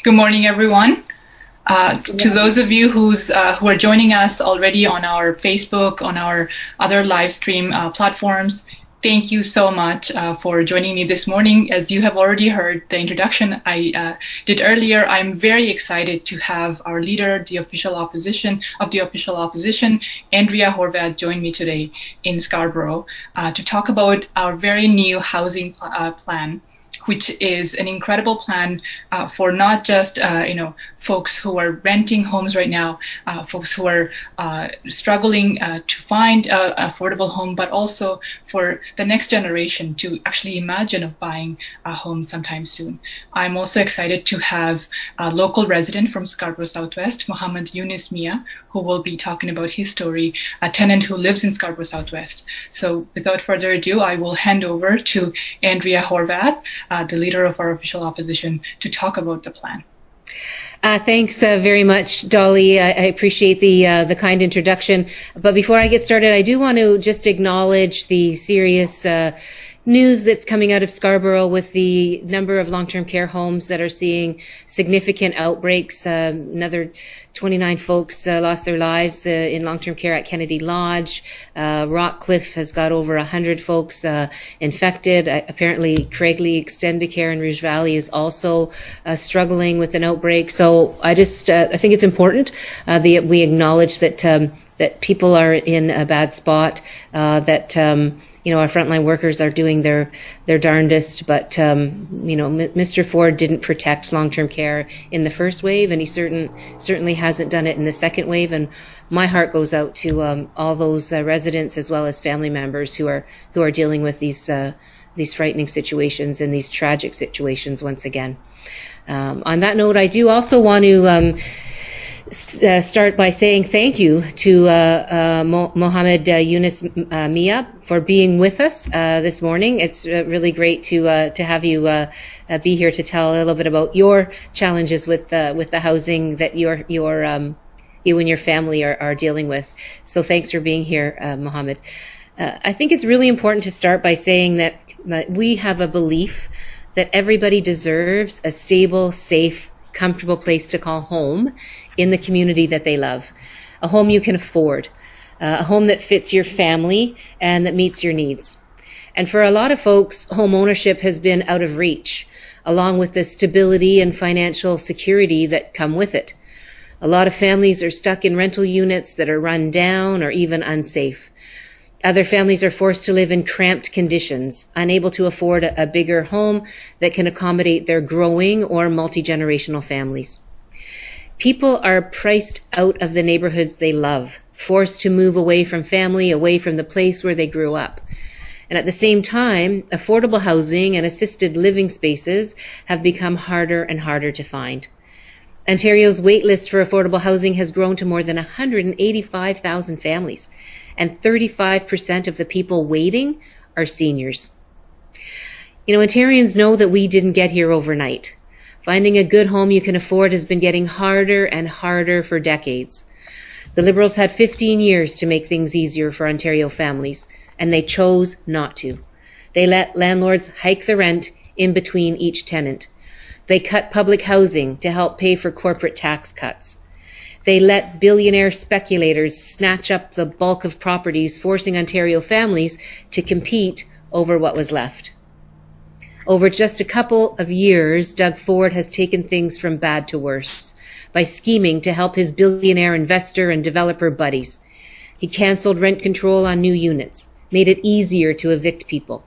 Good morning, everyone. To those of you who are joining us already on our Facebook, on our other live stream platforms, thank you so much for joining me this morning. As you have already heard the introduction I did earlier, I'm very excited to have our leader, the official opposition, Andrea Horwath, join me today in Scarborough to talk about our very new housing plan, which is an incredible plan for not just folks who are renting homes right now, folks who are struggling to find an affordable home, but also for the next generation to actually imagine of buying a home sometime soon. I'm also excited to have a local resident from Scarborough Southwest, Mohammed Yunus Mia, who will be talking about his story, a tenant who lives in Scarborough Southwest. So without further ado, I will hand over to Andrea Horwath, the leader of our official opposition, to talk about the plan. Thanks very much, Dolly. I appreciate the kind introduction. But before I get started, I do want to just acknowledge the serious news that's coming out of Scarborough with the number of long-term care homes that are seeing significant outbreaks. Another 29 folks lost their lives in long-term care at Kennedy Lodge. Rockcliffe has got over 100 folks infected. Apparently, Craigley Extended Care in Rouge Valley is also struggling with an outbreak. So I think it's important that we acknowledge that people are in a bad spot, that our frontline workers are doing their darndest, but Mr. Ford didn't protect long-term care in the first wave, and he certainly hasn't done it in the second wave. And my heart goes out to all those residents as well as family members who are dealing with these frightening situations and these tragic situations once again. On that note, I do also want to start by saying thank you to Mohammed Yunus Mia for being with us this morning. It's really great to have you be here to tell a little bit about your challenges with the housing that you and your family are dealing with. So thanks for being here, Mohammed. I think it's really important to start by saying that we have a belief that everybody deserves a stable, safe, comfortable place to call home in the community that they love. A home you can afford, a home that fits your family and that meets your needs. And for a lot of folks, home ownership has been out of reach, along with the stability and financial security that come with it. A lot of families are stuck in rental units that are run down or even unsafe. Other families are forced to live in cramped conditions, unable to afford a bigger home that can accommodate their growing or multi-generational families. People are priced out of the neighborhoods they love, forced to move away from family, away from the place where they grew up. And at the same time, affordable housing and assisted living spaces have become harder and harder to find. Ontario's wait list for affordable housing has grown to more than 185,000 families, and 35% of the people waiting are seniors. Ontarians know that we didn't get here overnight. Finding a good home you can afford has been getting harder and harder for decades. The Liberals had 15 years to make things easier for Ontario families, and they chose not to. They let landlords hike the rent in between each tenant. They cut public housing to help pay for corporate tax cuts. They let billionaire speculators snatch up the bulk of properties, forcing Ontario families to compete over what was left. Over just a couple of years, Doug Ford has taken things from bad to worse by scheming to help his billionaire investor and developer buddies. He canceled rent control on new units, made it easier to evict people,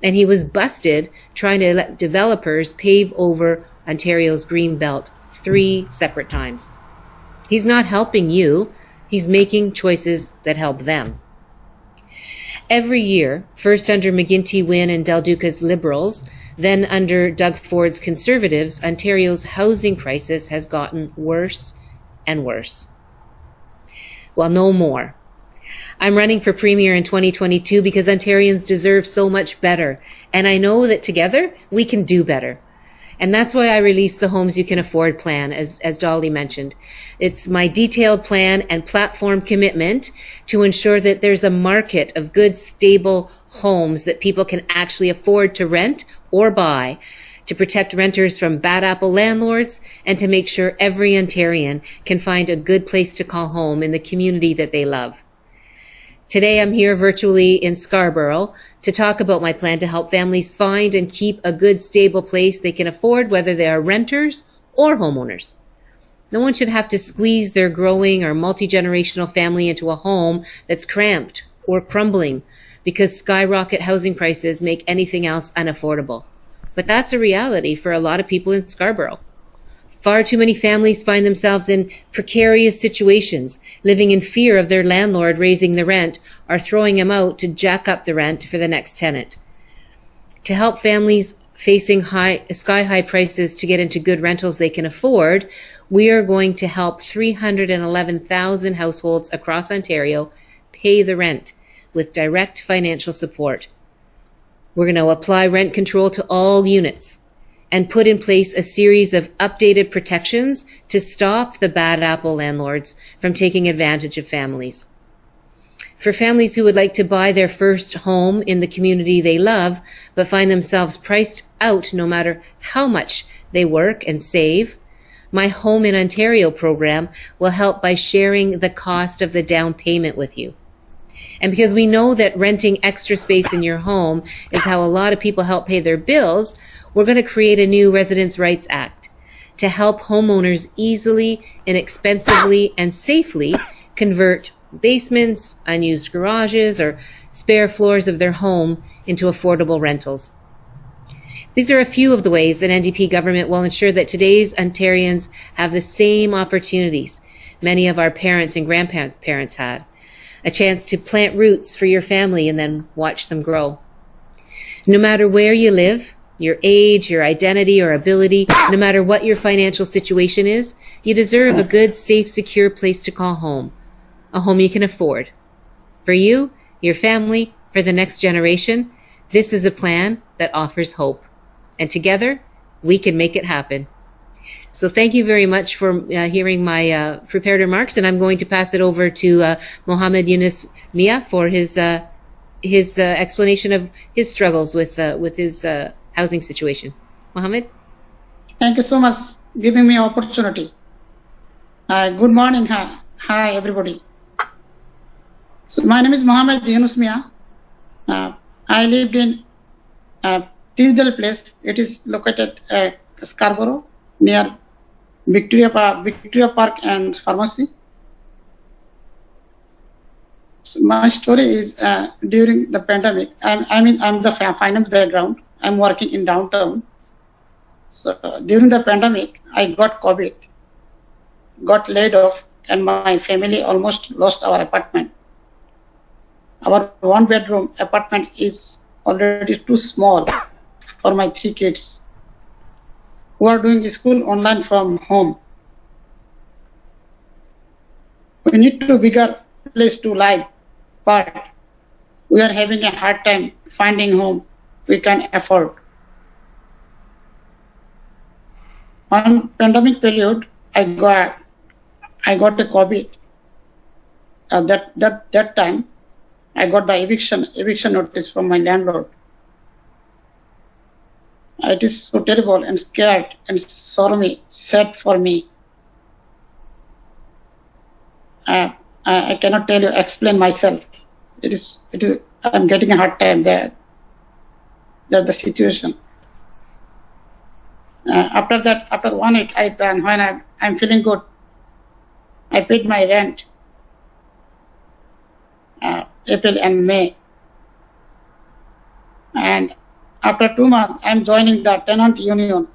and he was busted trying to let developers pave over Ontario's green belt 3 separate times. He's not helping you. He's making choices that help them. Every year, first under McGuinty Wynne and Del Duca's Liberals, then under Doug Ford's Conservatives, Ontario's housing crisis has gotten worse and worse. Well, no more. I'm running for Premier in 2022 because Ontarians deserve so much better, and I know that together we can do better. And that's why I released the Homes You Can Afford plan, as Dolly mentioned. It's my detailed plan and platform commitment to ensure that there's a market of good, stable homes that people can actually afford to rent or buy to protect renters from bad apple landlords, and to make sure every Ontarian can find a good place to call home in the community that they love. Today, I'm here virtually in Scarborough to talk about my plan to help families find and keep a good, stable place they can afford, whether they are renters or homeowners. No one should have to squeeze their growing or multi-generational family into a home that's cramped or crumbling because skyrocket housing prices make anything else unaffordable. But that's a reality for a lot of people in Scarborough. Far too many families find themselves in precarious situations, living in fear of their landlord raising the rent or throwing them out to jack up the rent for the next tenant. To help families facing sky-high prices to get into good rentals they can afford, we are going to help 311,000 households across Ontario pay the rent with direct financial support. We're going to apply rent control to all units and put in place a series of updated protections to stop the bad apple landlords from taking advantage of families. For families who would like to buy their first home in the community they love, but find themselves priced out no matter how much they work and save, my Home in Ontario program will help by sharing the cost of the down payment with you. And because we know that renting extra space in your home is how a lot of people help pay their bills, we're going to create a new Residents' Rights Act to help homeowners easily, inexpensively, and safely convert basements, unused garages, or spare floors of their home into affordable rentals. These are a few of the ways an NDP government will ensure that today's Ontarians have the same opportunities many of our parents and grandparents had, a chance to plant roots for your family and then watch them grow. No matter where you live, your age, your identity, or ability, no matter what your financial situation is, you deserve a good, safe, secure place to call home, a home you can afford. For you, your family, for the next generation, this is a plan that offers hope. And together, we can make it happen. So thank you very much for hearing my prepared remarks, and I'm going to pass it over to Mohammed Yunus Mia for his explanation of his struggles with his housing situation. Mohammed? Thank you so much for giving me opportunity. Good morning. Hi, everybody. So my name is Mohammed Yunus Mia. I lived in Teasdale Place. It is located at Scarborough, near Victoria Park and Pharmacy. So my story is during the pandemic. I'm the finance background. I'm working in downtown. So during the pandemic, I got COVID, got laid off, and my family almost lost our apartment. Our one-bedroom apartment is already too small for my 3 kids who are doing school online from home. We need a bigger place to live, but we are having a hard time finding home we can afford. On pandemic period, I got the COVID. That time, I got the eviction notice from my landlord. It is so terrible and scared and sad for me. I cannot explain myself. It is. I'm getting a hard time there. That's the situation. After 1 week, when I'm feeling good, I paid my rent, April and May. And after 2 months, I'm joining the tenant union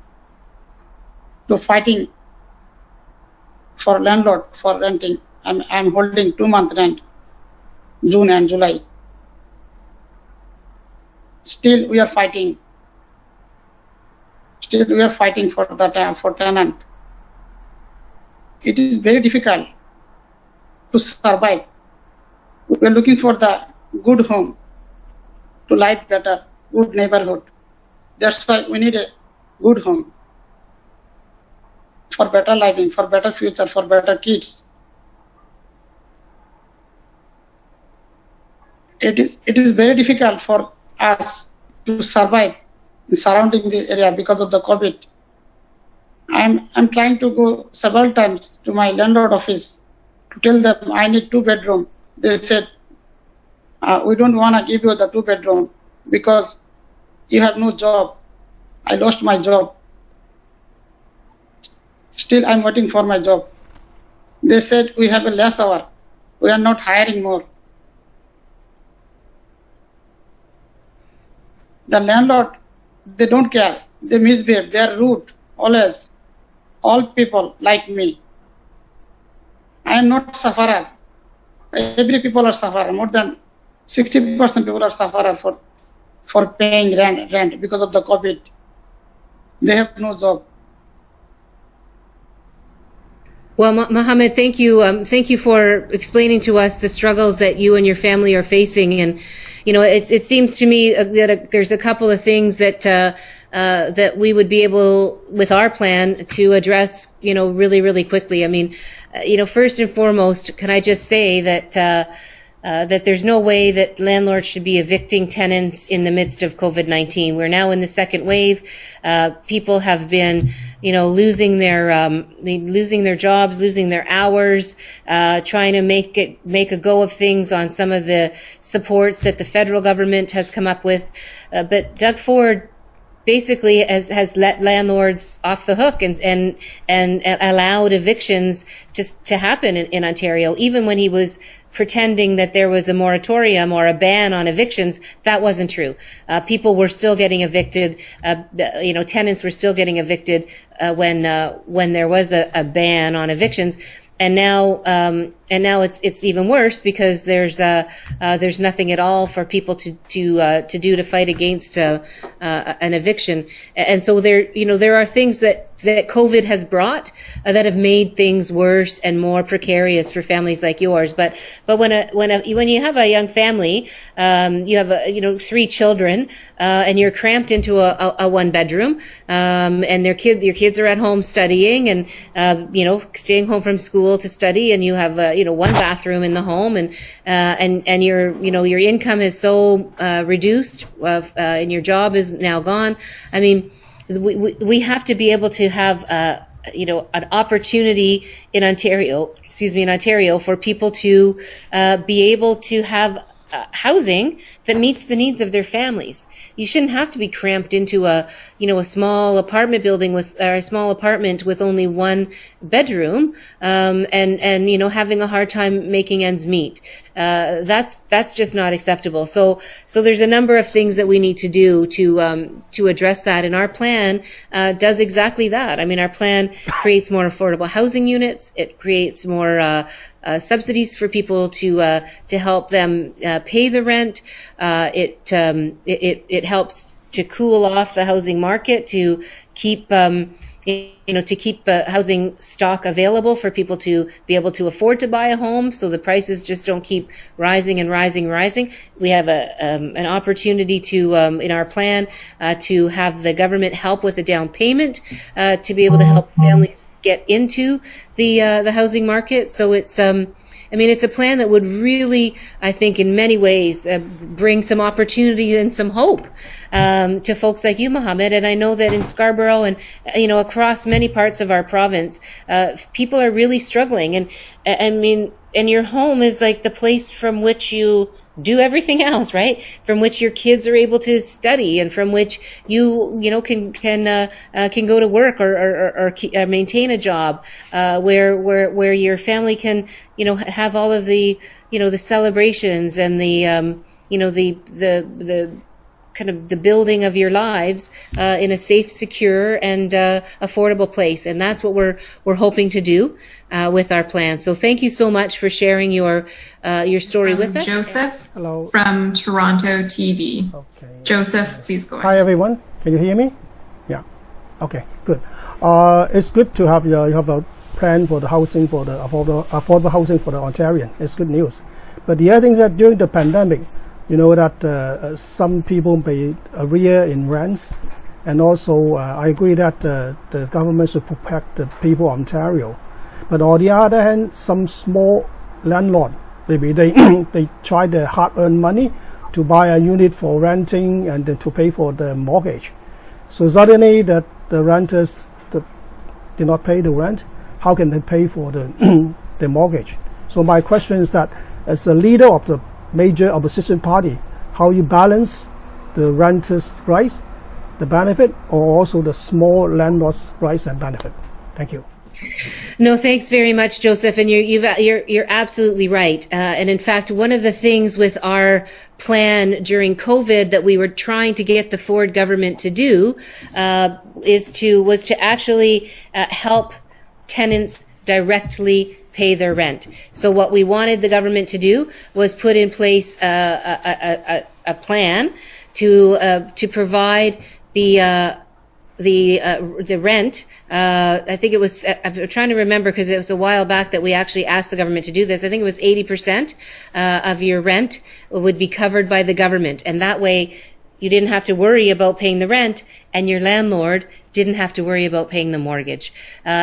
to fighting for landlord for renting. I'm holding 2-month rent, June and July. Still, we are fighting. For tenant. It is very difficult to survive. We are looking for the good home, to live better, good neighborhood. That's why we need a good home for better living, for better future, for better kids. It is very difficult for us to survive surrounding the area because of the COVID. I'm trying to go several times to my landlord office to tell them I need 2-bedroom. They said, we don't want to give you the 2-bedroom because you have no job. I lost my job. Still, I'm waiting for my job. They said, we have a less hour. We are not hiring more. The landlord, they don't care. They misbehave. They are rude. Always. All people like me. I am not sufferer. Every people are sufferer. More than 60% people are sufferer for paying rent because of the COVID. They have no job. Well, Mohammed, thank you. Thank you for explaining to us the struggles that you and your family are facing. And, you know, it seems to me that there's a couple of things that that we would be able, with our plan, to address, you know, really, really quickly. I mean, you know, first and foremost, can I just say that that there's no way that landlords should be evicting tenants in the midst of COVID-19. We're now in the second wave. People have been, you know, losing their jobs, losing their hours, trying to make a go of things on some of the supports that the federal government has come up with. But Doug Ford basically has let landlords off the hook and allowed evictions just to happen in Ontario, even when he was pretending that there was a moratorium or a ban on evictions. That wasn't true. People were still getting evicted. You know, tenants were still getting evicted when there was a ban on evictions. And now it's even worse because there's nothing at all for people to do to fight against an eviction. And so there are things that COVID has brought that have made things worse and more precarious for families like yours. But when you have a young family, you have 3 children, and you're cramped into a 1-bedroom, and your kids are at home studying and staying home from school to study, and you have 1 bathroom in the home, and your income is so reduced, and your job is now gone. I mean, we have to be able to have an opportunity in Ontario for people to be able to have housing that meets the needs of their families. You shouldn't have to be cramped into a small apartment building or a small apartment with only 1 bedroom, and having a hard time making ends meet. That's just not acceptable. So there's a number of things that we need to do to address that. And our plan does exactly that. I mean, our plan creates more affordable housing units. It creates more subsidies for people to help them pay the rent. It helps to cool off the housing market, to keep housing stock available for people to be able to afford to buy a home, so the prices just don't keep rising and rising. We have an opportunity to in our plan to have the government help with a down payment to be able to help families get into the housing market. So it's it's a plan that would really, I think, in many ways, bring some opportunity and some hope to folks like you, Mohammed. And I know that in Scarborough and across many parts of our province, people are really struggling. And I mean, and your home is like the place from which you do everything else, right? From which your kids are able to study, and from which you can go to work or maintain a job, where your family can have all of the the celebrations and the kind of the building of your lives in a safe, secure, and affordable place. And that's what we're hoping to do with our plan. So thank you so much for sharing your story with us. Joseph, hello, from Toronto TV. Okay. Joseph, please go ahead. Hi everyone. Can you hear me? Yeah. Okay. Good. It's good to have you have a plan for the housing, for the affordable housing for the Ontarian. It's good news. But the other thing is that during the pandemic, that some people may arrear in rents, and also I agree that the government should protect the people of Ontario. But on the other hand, some small landlord, maybe they try their hard-earned money to buy a unit for renting and then to pay for the mortgage. So suddenly that the renters did not pay the rent, how can they pay for the the mortgage? So my question is that, as a leader of the major opposition party, how you balance the renters' rights, the benefit, or also the small landlords' rights and benefit? Thank you. No, thanks very much, Joseph. And you're absolutely right. And in fact, one of the things with our plan during COVID that we were trying to get the Ford government to do was to actually help tenants directly pay their rent. So what we wanted the government to do was put in place a plan to provide the rent. I think it was, I'm trying to remember because it was a while back that we actually asked the government to do this. I think it was 80% of your rent would be covered by the government. And that way you didn't have to worry about paying the rent, and your landlord didn't have to worry about paying the mortgage.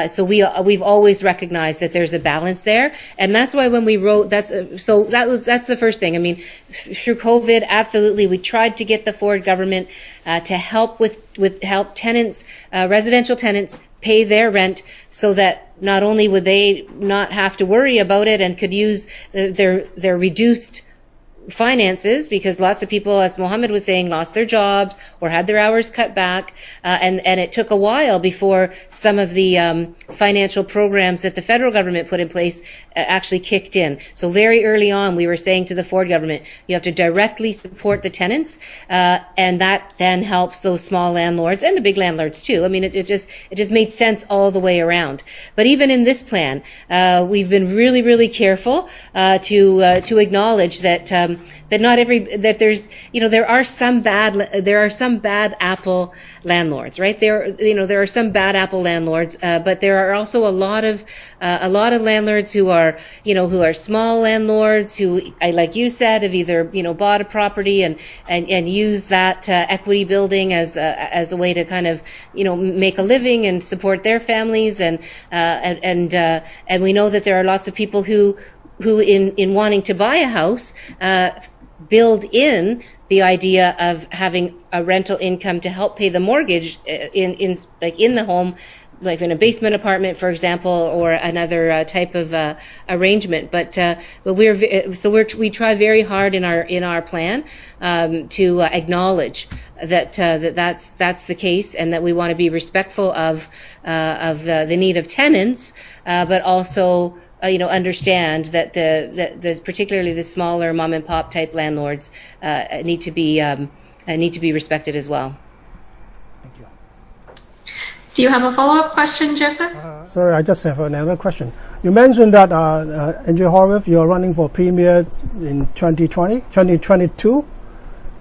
So we've always recognized that there's a balance there, and that's why when we wrote that's the first thing. I mean, through COVID, absolutely, we tried to get the Ford government to help help tenants, residential tenants, pay their rent, so that not only would they not have to worry about it and could use their reduced finances, because lots of people, as Mohammed was saying, lost their jobs or had their hours cut back, and it took a while before some of the financial programs that the federal government put in place actually kicked in. So very early on, we were saying to the Ford government, you have to directly support the tenants, and that then helps those small landlords and the big landlords too. I mean, it just made sense all the way around. But even in this plan, we've been really, really careful to acknowledge that there are some bad apple landlords, right? There are some bad apple landlords, but there are also a lot of landlords who are small landlords who, like you said, have either bought a property and use that equity building as a way to kind of make a living and support their families, and we know that there are lots of people who in wanting to buy a house, build in the idea of having a rental income to help pay the mortgage in the home, like in a basement apartment, for example, or another type of arrangement. But we try very hard in our plan to acknowledge that's the case, and that we want to be respectful of the need of tenants, but also understand that the particularly the smaller mom and pop type landlords need to be respected as well. Thank you. Do you have a follow-up question, Joseph? Sorry, I just have another question. You mentioned that Andrea Horwath, you're running for premier in 2022.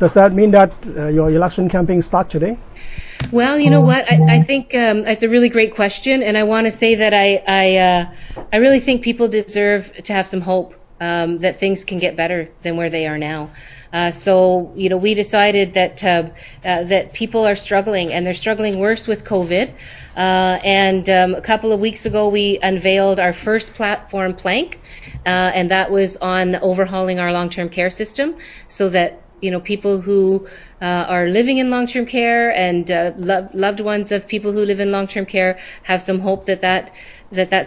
Does that mean that your election campaign starts today? Well, you know what? I think it's a really great question, and I want to say that I really think people deserve to have some hope that things can get better than where they are now. So we decided that people are struggling, and they're struggling worse with COVID. And a couple of weeks ago, we unveiled our first platform plank, and that was on overhauling our long-term care system, so that people who are living in long-term care and loved ones of people who live in long-term care have some hope that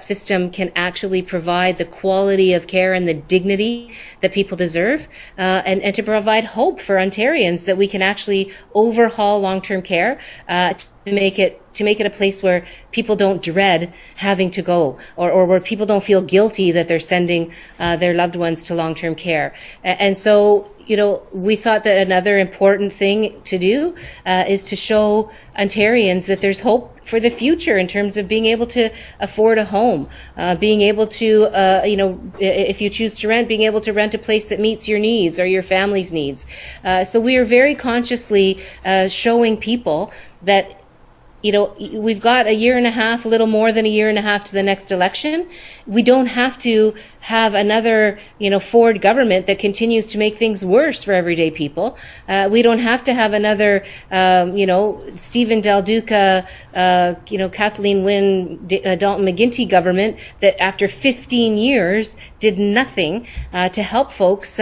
system can actually provide the quality of care and the dignity that people deserve, and to provide hope for Ontarians that we can actually overhaul long-term care to make it a place where people don't dread having to go, or where people don't feel guilty that they're sending their loved ones to long-term care. And so we thought that another important thing to do is to show Ontarians that there's hope for the future in terms of being able to afford a home, being able to, if you choose to rent, being able to rent a place that meets your needs or your family's needs. So we are very consciously showing people that we've got a year and a half, a little more than a year and a half to the next election. We don't have to have another, Ford government that continues to make things worse for everyday people. We don't have to have another, Stephen Del Duca, Kathleen Wynne, Dalton McGuinty government that after 15 years did nothing to help folks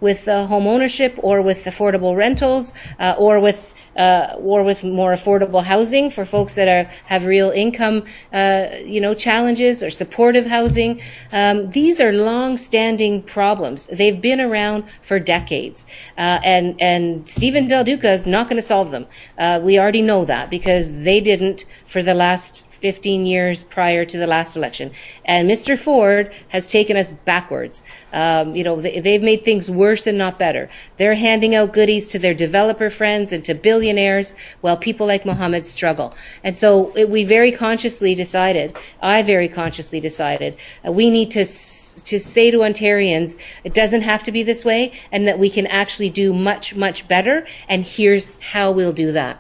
with home ownership or with affordable rentals or with or with more affordable housing for folks that have real income, challenges, or supportive housing. These are long-standing problems. They've been around for decades, and Stephen Del Duca is not going to solve them. We already know that because they didn't for the last 15 years prior to the last election. And Mr. Ford has taken us backwards. They've made things worse and not better. They're handing out goodies to their developer friends and to billionaires while people like Mohammed struggle. And so I very consciously decided, we need to say to Ontarians, it doesn't have to be this way, and that we can actually do much, much better. And here's how we'll do that.